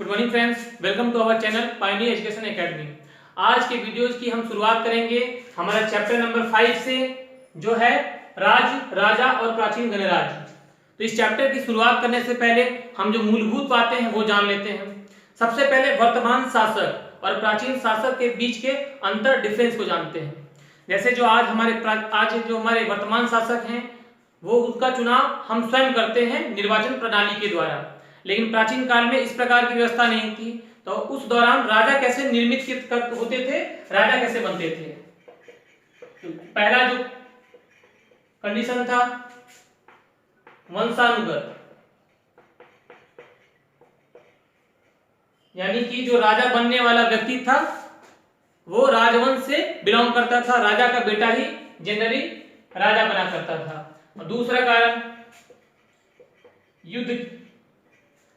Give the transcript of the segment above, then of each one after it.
Good morning friends, welcome to our channel pioneer education academy. आज के videos की हम शुरुआत करेंगे हमारा चैप्टर नंबर 5 से, जो है राज, राजा और प्राचीन गणराज्य। तो इस चैप्टर की शुरुआत करने से पहले हम जो मूलभूत बातें हैं वो जान लेते हैं। सबसे पहले वर्तमान शासक और प्राचीन शासक के बीच के अंतर डिफरेंस को जानते हैं। जैसे जो आज हमारे वर्तमान शासक हैं वो उसका चुनाव हम स्वयं करते हैं निर्वाचन प्रणाली के द्वारा, लेकिन प्राचीन काल में इस प्रकार की व्यवस्था नहीं थी। तो उस दौरान राजा कैसे निर्मित होते थे, राजा कैसे बनते थे। तो पहला जो कंडीशन था वंशानुगत, यानी कि जो राजा बनने वाला व्यक्ति था वो राजवंश से बिलोंग करता था, राजा का बेटा ही जनरली राजा बना करता था। और दूसरा कारण युद्ध।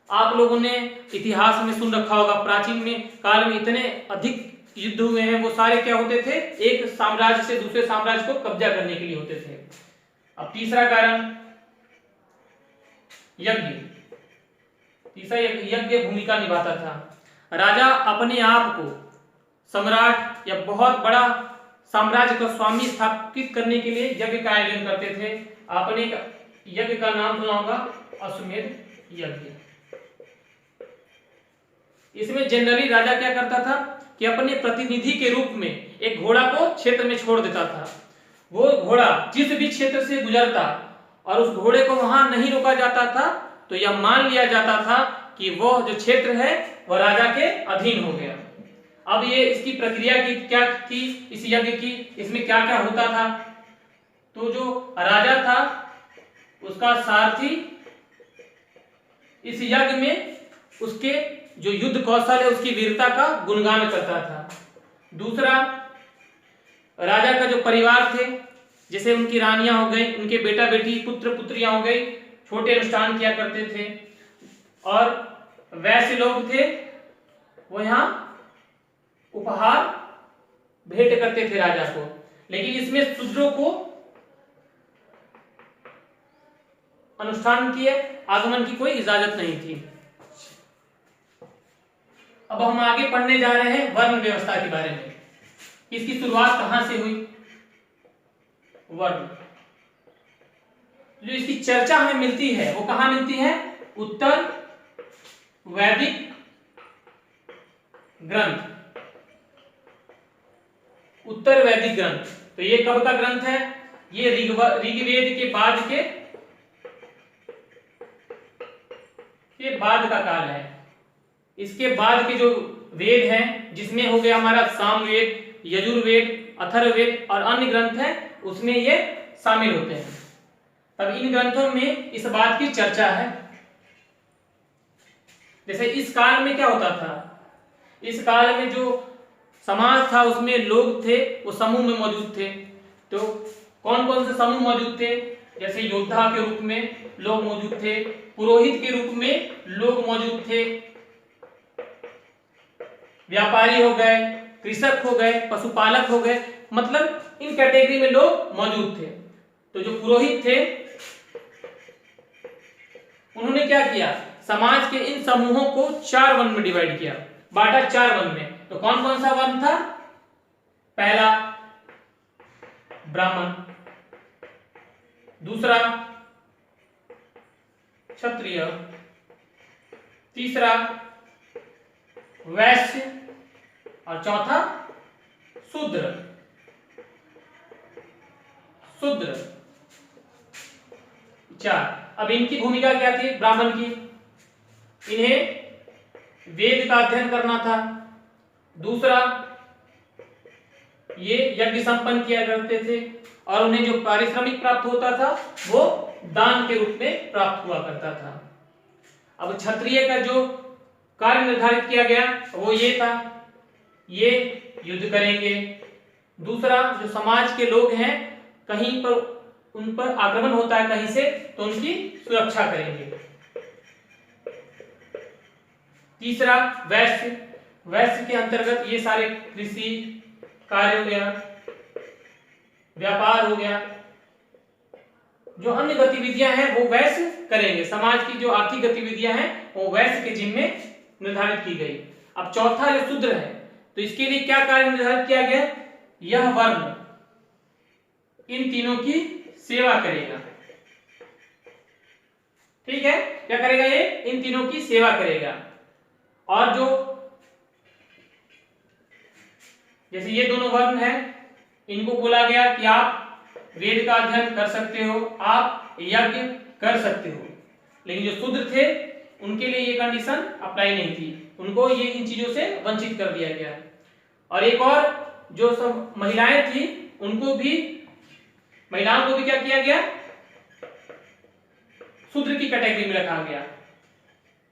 आप लोगों ने इतिहास में सुन रखा होगा, प्राचीन में काल में इतने अधिक युद्ध हुए हैं, वो सारे क्या होते थे, एक साम्राज्य से दूसरे साम्राज्य को कब्जा करने के लिए होते थे। अब तीसरा कारण यज्ञ। तीसरा यज्ञ भूमिका निभाता था। राजा अपने आप को सम्राट या बहुत बड़ा साम्राज्य का स्वामी स्थापित करने के लिए यज्ञ का आयोजन करते थे। आपने यज्ञ का नाम सुना होगा, अश्वमेध यज्ञ। इसमें जनरली राजा क्या करता था कि अपने प्रतिनिधि के रूप में एक घोड़ा को क्षेत्र में छोड़ देता था। वो घोड़ा जिस भी क्षेत्र से गुजरता और उस घोड़े को वहां नहीं रोका जाता था तो यह मान लिया जाता था कि वह जो क्षेत्र है वह राजा के अधीन हो गया। अब ये इसकी प्रक्रिया की क्या थी, इस यज्ञ की, इसमें क्या क्या होता था। तो जो राजा था उसका सारथी इस यज्ञ में उसके जो युद्ध कौशल है उसकी वीरता का गुणगान करता था। दूसरा, राजा का जो परिवार थे, जैसे उनकी रानियां हो गई, उनके बेटा बेटी पुत्र पुत्रियां हो गई, छोटे अनुष्ठान किया करते थे। और वैश्य लोग थे वो यहाँ उपहार भेंट करते थे राजा को, लेकिन इसमें शूद्रों को अनुष्ठान किए आगमन की कोई इजाजत नहीं थी। अब हम आगे पढ़ने जा रहे हैं वर्ण व्यवस्था के बारे में। इसकी शुरुआत कहां से हुई। वर्ण जो इसकी चर्चा हमें मिलती है वो कहां मिलती है, उत्तर वैदिक ग्रंथ। उत्तर वैदिक ग्रंथ, तो ये कब का ग्रंथ है, ये ऋग्वेद के बाद का काल है। इसके बाद के जो वेद हैं, जिसमें हो गया हमारा सामवेद, यजुर्वेद, अथर्ववेद और अन्य ग्रंथ हैं, उसमें ये शामिल होते हैं। तब इन ग्रंथों में इस बात की चर्चा है। जैसे इस काल में क्या होता था, इस काल में जो समाज था उसमें लोग थे वो समूह में मौजूद थे। तो कौन कौन से समूह मौजूद थे, जैसे योद्धा के रूप में लोग मौजूद थे, पुरोहित के रूप में लोग मौजूद थे, व्यापारी हो गए, कृषक हो गए, पशुपालक हो गए, मतलब इन कैटेगरी में लोग मौजूद थे। तो जो पुरोहित थे उन्होंने क्या किया, समाज के इन समूहों को 4 वर्ण में डिवाइड किया, बांटा 4 वर्ण में। तो कौन कौन सा वर्ण था, पहला ब्राह्मण, दूसरा क्षत्रिय, तीसरा वैश्य और चौथा शूद्र। शूद्र 4। अब इनकी भूमिका क्या थी ब्राह्मण की, इन्हें वेद का अध्ययन करना था। दूसरा, ये यज्ञ संपन्न किया करते थे और उन्हें जो पारिश्रमिक प्राप्त होता था वो दान के रूप में प्राप्त हुआ करता था। अब क्षत्रिय का जो कार्य निर्धारित किया गया वो ये था, ये युद्ध करेंगे। दूसरा, जो समाज के लोग हैं कहीं पर उन पर आक्रमण होता है कहीं से तो उनकी सुरक्षा करेंगे। तीसरा वैश्य, वैश्य के अंतर्गत ये सारे कृषि कार्य हो गया, व्यापार हो गया, जो अन्य गतिविधियां हैं वो वैश्य करेंगे। समाज की जो आर्थिक गतिविधियां हैं वो वैश्य के जिम्मे निर्धारित की गई। अब चौथा जो शूद्र है, तो इसके लिए क्या कार्य निर्धारित किया गया? यह वर्ण इन तीनों की सेवा करेगा। ठीक है, क्या करेगा? ये इन तीनों की सेवा करेगा। और जो जैसे ये दोनों वर्ण हैं, इनको बोला गया कि आप वेद का अध्ययन कर सकते हो, आप यज्ञ कर सकते हो। लेकिन जो शूद्र थे उनके लिए ये कंडीशन अप्लाई नहीं थी, उनको ये इन चीजों से वंचित कर दिया गया। और एक और जो सब महिलाएं थी, उनको भी, महिलाओं को भी क्या किया गया? शूद्र की कैटेगरी में रखा गया,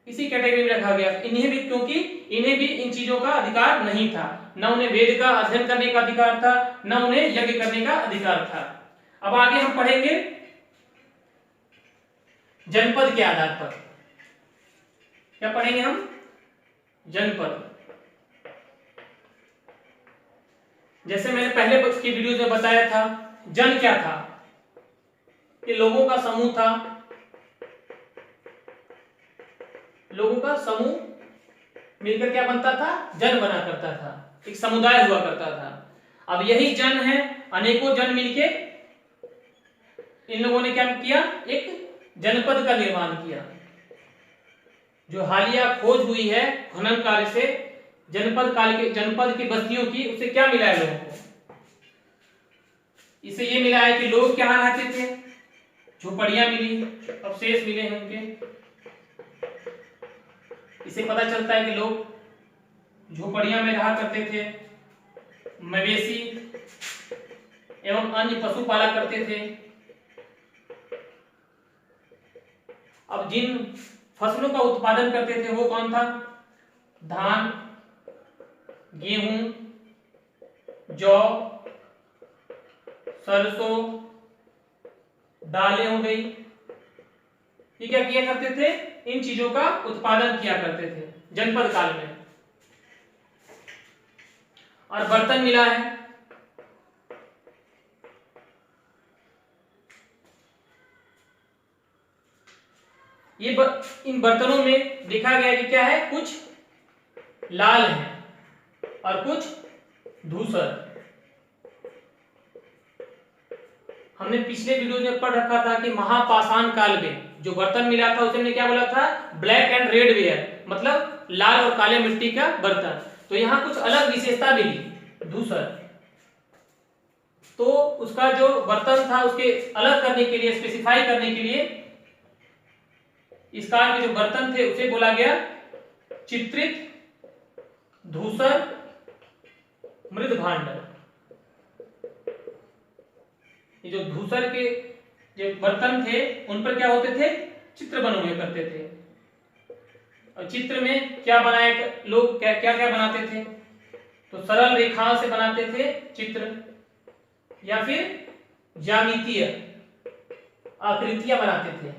इसी कैटेगरी में रखा गया। इन्हें भी, क्योंकि इन्हें भी इन चीजों का अधिकार नहीं था, न उन्हें वेद का अध्ययन करने का अधिकार था, न उन्हें यज्ञ करने का अधिकार था। अब आगे हम पढ़ेंगे जनपद के आधार पर। क्या पढ़ेंगे हम? जनपद। जैसे मैंने पहले की वीडियो में बताया था, जन क्या था? ये लोगों का समूह था, लोगों का समूह मिलकर क्या बनता था? जन बना करता था, एक समुदाय हुआ करता था। अब यही जन है, अनेकों जन मिलके इन लोगों ने क्या किया? एक जनपद का निर्माण किया। जो हालिया खोज हुई है खनन कार्य से जनपद की बस्तियों की, उससे क्या मिला है लोगों को? इससे ये मिला है कि लोग क्या रहते थे? झोपड़ियां मिली, अवशेष मिले हैं उनके। इससे पता चलता है कि लोग झोपड़ियां में रहा करते थे, मवेशी एवं अन्य पशु पाला करते थे। अब जिन फसलों का उत्पादन करते थे वो कौन था? धान, गेहूं, जौ, सरसों, दालें हो गई। ये क्या किया करते थे? इन चीजों का उत्पादन किया करते थे जनपद काल में। और बर्तन मिला है, ये इन बर्तनों में देखा गया कि क्या है? कुछ लाल है और कुछ धूसर। हमने पिछले वीडियो में पढ़ रखा था कि महापाषाण काल में जो बर्तन मिला था उसे हमने क्या बोला था? ब्लैक एंड रेड वेयर, मतलब लाल और काले मिट्टी का बर्तन। तो यहाँ कुछ अलग विशेषता मिली, धूसर। तो उसका जो बर्तन था उसके अलग करने के लिए, स्पेसिफाई करने के लिए, इस काल के जो बर्तन थे उसे बोला गया चित्रित धूसर मृद भांड। ये जो धूसर के जो बर्तन थे उन पर क्या होते थे? चित्र बने हुए करते थे। और चित्र में क्या बनाए लोग? क्या क्या क्या बनाते थे? तो सरल रेखाओं से बनाते थे चित्र, या फिर ज्यामितीय आकृतियां बनाते थे,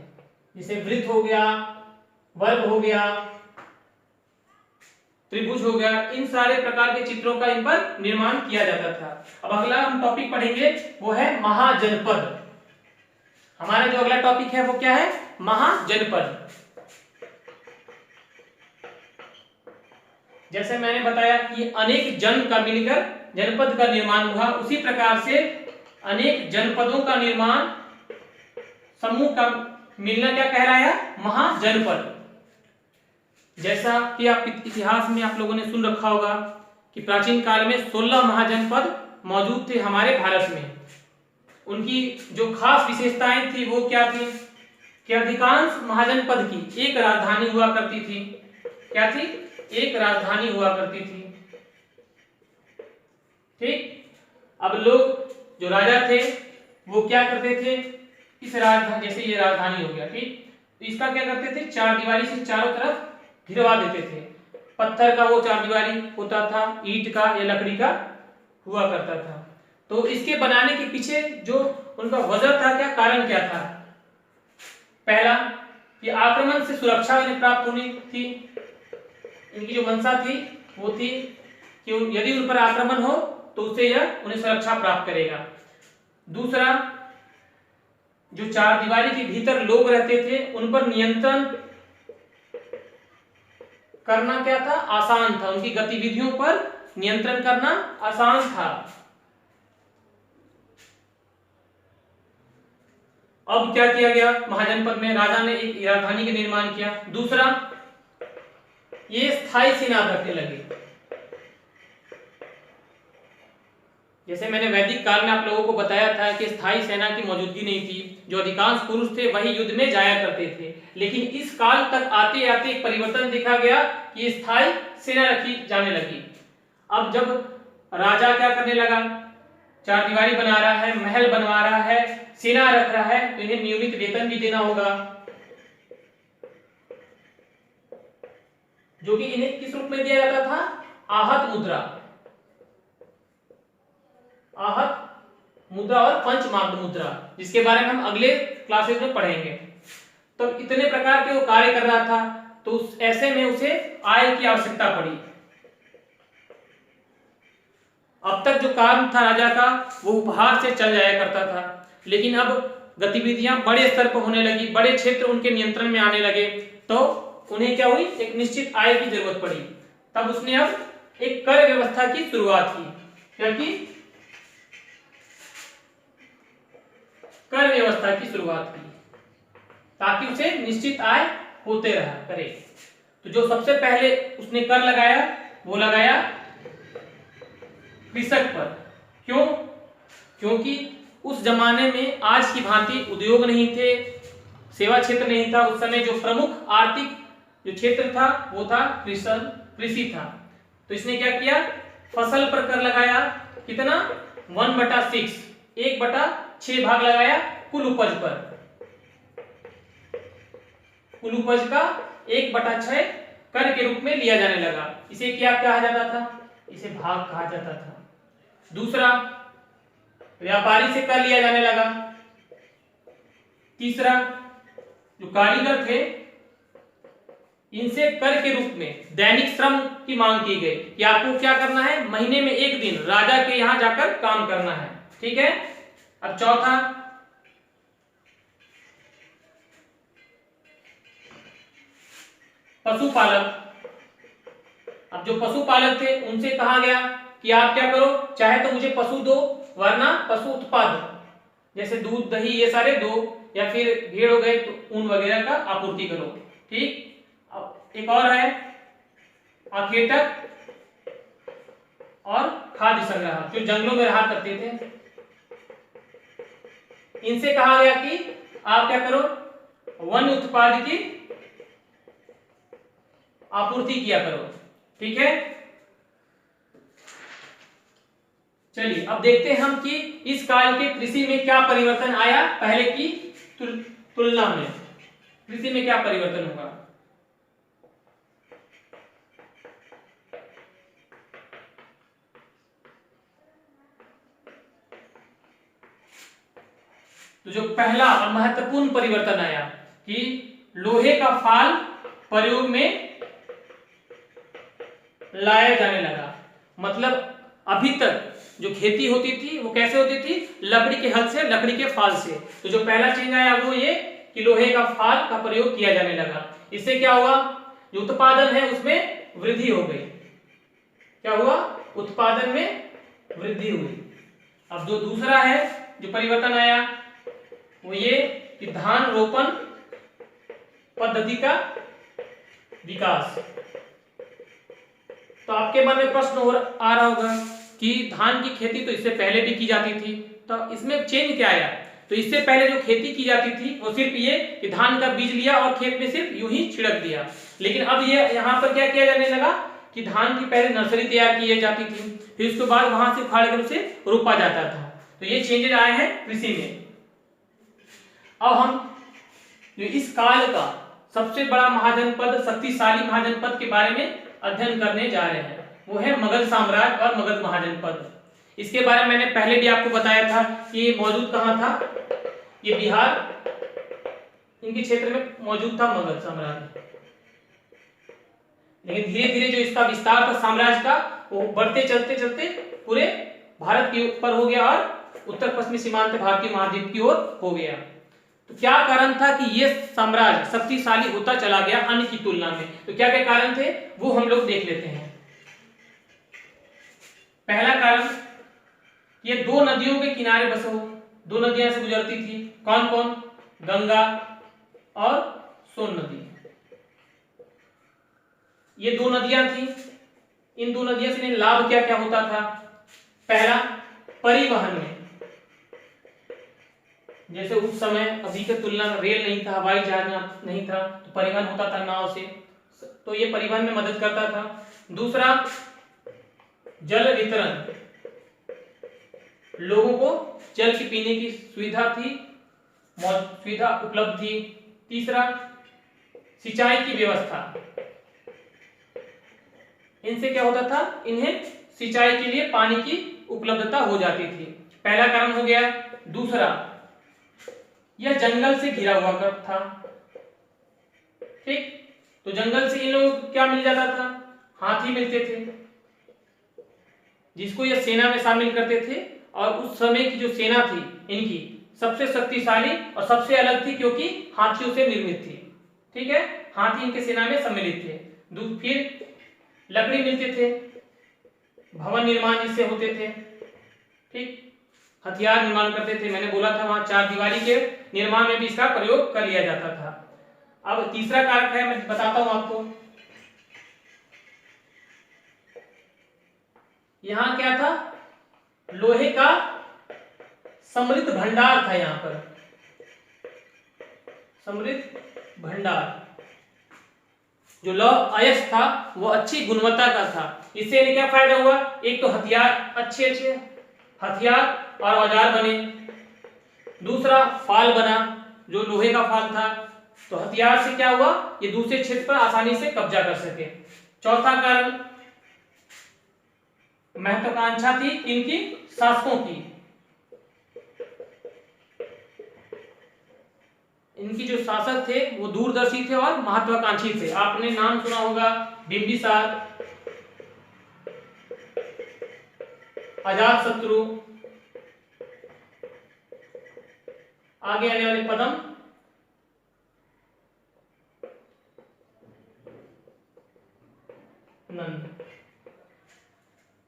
जैसे वृत्त हो गया, वर्ग हो गया, त्रिभुज हो गया। इन सारे प्रकार के चित्रों का इन पर निर्माण किया जाता था। अब अगला हम टॉपिक पढ़ेंगे वो है महाजनपद। हमारा जो अगला टॉपिक है वो क्या है? महाजनपद। जैसे मैंने बताया कि अनेक जन का मिलकर जनपद का निर्माण हुआ, उसी प्रकार से अनेक जनपदों का निर्माण, समूह का मिलना क्या कहलाया? महाजनपद। जैसा कि आप इतिहास में आप लोगों ने सुन रखा होगा कि प्राचीन काल में 16 महाजनपद मौजूद थे हमारे भारत में। उनकी जो खास विशेषताएं थी वो क्या थी? कि अधिकांश महाजनपद की एक राजधानी हुआ करती थी। क्या थी? एक राजधानी हुआ करती थी। ठीक। अब लोग जो राजा थे वो क्या करते थे? इस राजधानी, जैसे ये राजधानी हो गया, ठीक, तो इसका क्या करते थे? चार दीवारी से चारों तरफ घिरवा देते थे। पत्थर का वो चार दीवारी होता था, ईंट का या लकड़ी का हुआ करता था। तो इसके बनाने के पीछे जो उनका वजह था, क्या कारण क्या था? पहला, कि आक्रमण से सुरक्षा इन्हें प्राप्त होनी थी। इनकी जो मंशा थी वो थी कि यदि उन पर आक्रमण हो तो उससे यह उन्हें सुरक्षा प्राप्त करेगा। दूसरा, जो चार दीवारी के भीतर लोग रहते थे उन पर नियंत्रण करना क्या था, आसान था, उनकी गतिविधियों पर नियंत्रण करना आसान था। अब क्या किया गया, महाजनपद में राजा ने एक राजधानी का निर्माण किया। दूसरा, ये स्थायी सेना रखने लगे। जैसे मैंने वैदिक काल में आप लोगों को बताया था कि स्थायी सेना की मौजूदगी नहीं थी, जो अधिकांश पुरुष थे वही युद्ध में जाया करते थे। लेकिन इस काल तक आते आते एक परिवर्तन देखा गया कि स्थायी सेना रखी जाने लगी। अब जब राजा क्या करने लगा, चारदीवारी बना रहा है, महल बनवा रहा है, सेना रख रहा है, तो इन्हें नियमित वेतन भी देना होगा, जो कि इन्हें किस रूप में दिया जाता था, आहत मुद्रा, आहत मुद्रा और पंचमांग मुद्रा, जिसके बारे में हम अगले क्लासेस में पढ़ेंगे। तो इतने प्रकार के वो कार्य कर रहा था, तो ऐसे में उसे आय की आवश्यकता पड़ी। अब तक जो काम था राजा का वो उपहार से चल जाया करता था, लेकिन अब गतिविधियां बड़े स्तर पर होने लगी, बड़े क्षेत्र उनके नियंत्रण में आने लगे, तो उन्हें क्या हुई, एक निश्चित आय की जरूरत पड़ी। तब उसने अब एक कर व्यवस्था की शुरुआत की, क्योंकि कर व्यवस्था की शुरुआत की ताकि उसे निश्चित आय होते रहा करे। तो जो सबसे पहले उसने कर लगाया वो लगाया कृषक पर। क्यों? क्योंकि उस जमाने में आज की भांति उद्योग नहीं थे, सेवा क्षेत्र नहीं था। उस समय जो प्रमुख आर्थिक जो क्षेत्र था वो था कृषि था। तो इसने क्या किया, फसल पर कर लगाया। कितना? 1/6, 1/6 भाग लगाया कुल उपज पर। कुल उपज का 1/6 कर के रूप में लिया जाने लगा। इसे क्या कहा जाता था? इसे भाग कहा जाता था। दूसरा, व्यापारी से कर लिया जाने लगा। तीसरा, जो कारीगर थे इनसे कर के रूप में दैनिक श्रम की मांग की गई कि आपको क्या करना है, महीने में एक दिन राजा के यहां जाकर काम करना है। ठीक है। अब चौथा, पशुपालक। अब जो पशुपालक थे उनसे कहा गया कि आप क्या करो, चाहे तो मुझे पशु दो, वरना पशु उत्पाद जैसे दूध दही ये सारे दो, या फिर भेड़ हो गए तो ऊन वगैरह का आपूर्ति करो। ठीक। अब एक और है आखेटक और खाद्य संग्रह, जो जंगलों में रहा करते थे। इनसे कहा गया कि आप क्या करो, वन उत्पाद की आपूर्ति किया करो। ठीक है। चलिए अब देखते हैं हम कि इस काल के कृषि में क्या परिवर्तन आया पहले की तुलना में। कृषि में क्या परिवर्तन होगा। तो जो पहला और महत्वपूर्ण परिवर्तन आया कि लोहे का फाल प्रयोग में लाया जाने लगा। मतलब अभी तक जो खेती होती थी वो कैसे होती थी, लकड़ी के हल से, लकड़ी के फाल से। तो जो पहला चेंज आया वो ये कि लोहे का फाल का प्रयोग किया जाने लगा। इससे क्या हुआ, जो उत्पादन है उसमें वृद्धि हो गई। क्या हुआ, उत्पादन में वृद्धि हुई। अब जो दूसरा है जो परिवर्तन आया वो ये कि धान रोपण पद्धति का विकास। तो आपके मन में प्रश्न आ रहा होगा कि धान की खेती तो इससे पहले भी की जाती थी, तो इसमें चेंज क्या आया। तो इससे पहले जो खेती की जाती थी वो सिर्फ ये कि धान का बीज लिया और खेत में सिर्फ यूं ही छिड़क दिया। लेकिन अब ये यहाँ पर क्या किया जाने लगा कि धान की पहले नर्सरी तैयार की जाती थी, फिर उसके बाद वहां से उखाड़ कर उसे रोपा जाता था। तो ये चेंजेस आए हैं कृषि में। अब हम जो इस काल का सबसे बड़ा महाजनपद, शक्तिशाली महाजनपद के बारे में अध्ययन करने जा रहे हैं, वो है मगध साम्राज्य और मगध महाजनपद। इसके बारे में मैंने पहले भी आपको बताया था कि ये मौजूद कहाँ था, ये बिहार इनके क्षेत्र में मौजूद था मगध साम्राज्य। लेकिन धीरे धीरे जो इसका विस्तार था साम्राज्य का, वो बढ़ते चलते चलते पूरे भारत के ऊपर हो गया और उत्तर पश्चिमी सीमांत भारतीय महाद्वीप की ओर हो गया। तो क्या कारण था कि ये साम्राज्य शक्तिशाली होता चला गया अन्य की तुलना में? तो क्या क्या कारण थे वो हम लोग देख लेते हैं। पहला कारण, ये दो नदियों के किनारे बसे हो, दो नदियां से गुजरती थी। कौन कौन? गंगा और सोन नदी। ये दो नदियां थी। इन दो नदियों से लाभ क्या क्या होता था? पहला, परिवहन में, जैसे उस समय अभी के तुलना में रेल नहीं था, हवाई जहाज नहीं था, तो परिवहन होता था नाव से, तो ये परिवहन में मदद करता था। दूसरा, जल वितरण, लोगों को जल की पीने की सुविधा थी, सुविधा उपलब्ध थी। तीसरा, सिंचाई की व्यवस्था, इनसे क्या होता था? इन्हें सिंचाई के लिए पानी की उपलब्धता हो जाती थी। पहला कारण हो गया। दूसरा, यह जंगल से घिरा हुआ था, ठीक, तो जंगल से इन लोगों को क्या मिल जाता था? हाथी मिलते थे, जिसको यह सेना में शामिल करते थे, और उस समय की जो सेना थी इनकी सबसे शक्तिशाली और सबसे अलग थी, क्योंकि हाथियों से निर्मित थी। ठीक है, हाथी इनके सेना में सम्मिलित थे। फिर लकड़ी मिलते थे, भवन निर्माण जिससे होते थे, ठीक, हथियार निर्माण करते थे। मैंने बोला था वहां चार दीवारी के निर्माण में भी इसका प्रयोग कर लिया जाता था। अब तीसरा कारक है, मैं बताता हूं आपको। यहां क्या था? लोहे का समृद्ध भंडार था। यहां पर समृद्ध भंडार, जो लौह अयस्क था वो अच्छी गुणवत्ता का था। इससे इन्हें क्या फायदा हुआ? एक तो हथियार, अच्छे अच्छे हथियार और औजार बने। दूसरा, फाल बना, जो लोहे का फाल था, तो हथियार से क्या हुआ? ये दूसरे क्षेत्र पर आसानी से कब्जा कर सके। चौथा कारण, महत्वाकांक्षा थी इनकी शासकों की। इनकी जो शासक थे वो दूरदर्शी थे और महत्वाकांक्षी थे। आपने नाम सुना होगा बिंबिसार, अजातशत्रु, आगे आने वाले पद्म नंद।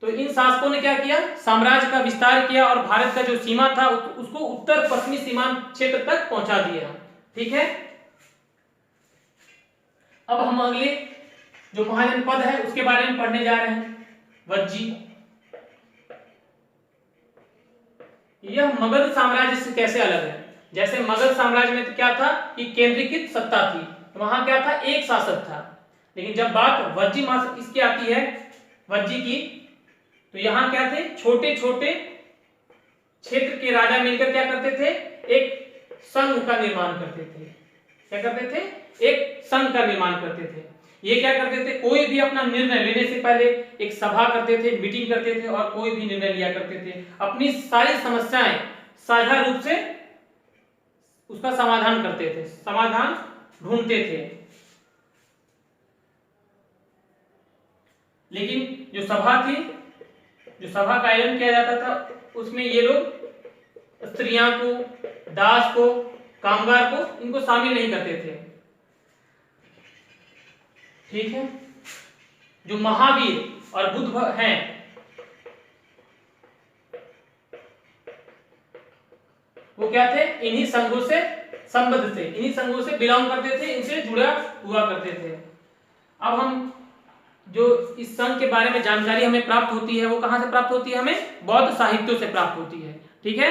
तो इन शासकों ने क्या किया? साम्राज्य का विस्तार किया और भारत का जो सीमा था उसको उत्तर पश्चिमी सीमांत क्षेत्र तक पहुंचा दिया। ठीक है, अब हम अगले जो महाजनपद है उसके बारे में पढ़ने जा रहे हैं। वज्जी, यह मगध साम्राज्य से कैसे अलग है? जैसे मगध साम्राज्य में तो क्या था कि केंद्रीकृत सत्ता थी, तो वहां क्या था? एक शासक था। लेकिन जब बात वज्जी इसकी आती है, वज्जी की, तो यहां क्या थे? छोटे छोटे क्षेत्र के राजा मिलकर क्या करते थे? एक संघ का निर्माण करते थे। क्या करते थे? एक संघ का निर्माण करते थे। ये क्या करते थे? कोई भी अपना निर्णय लेने से पहले एक सभा करते थे, मीटिंग करते थे और कोई भी निर्णय लिया करते थे। अपनी सारी समस्याएं साझा रूप से उसका समाधान करते थे, समाधान ढूंढते थे। लेकिन जो सभा थी, जो सभा का आयोजन किया जाता था, उसमें ये लोग स्त्रियां को, दास को, कामगार को, इनको शामिल नहीं करते थे। ठीक है, जो महावीर और बुद्ध हैं, वो क्या थे? इन्हीं संघों से संबद्ध थे, इन्हीं संघों से बिलोंग करते थे, इनसे जुड़ा हुआ करते थे। अब हम जो इस संघ के बारे में जानकारी हमें प्राप्त होती है वो कहां से प्राप्त होती है? हमें बौद्ध साहित्यों से प्राप्त होती है। ठीक है,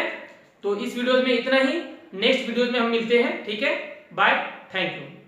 तो इस वीडियो में इतना ही। नेक्स्ट वीडियो में हम मिलते हैं। ठीक है, बाय, थैंक यू।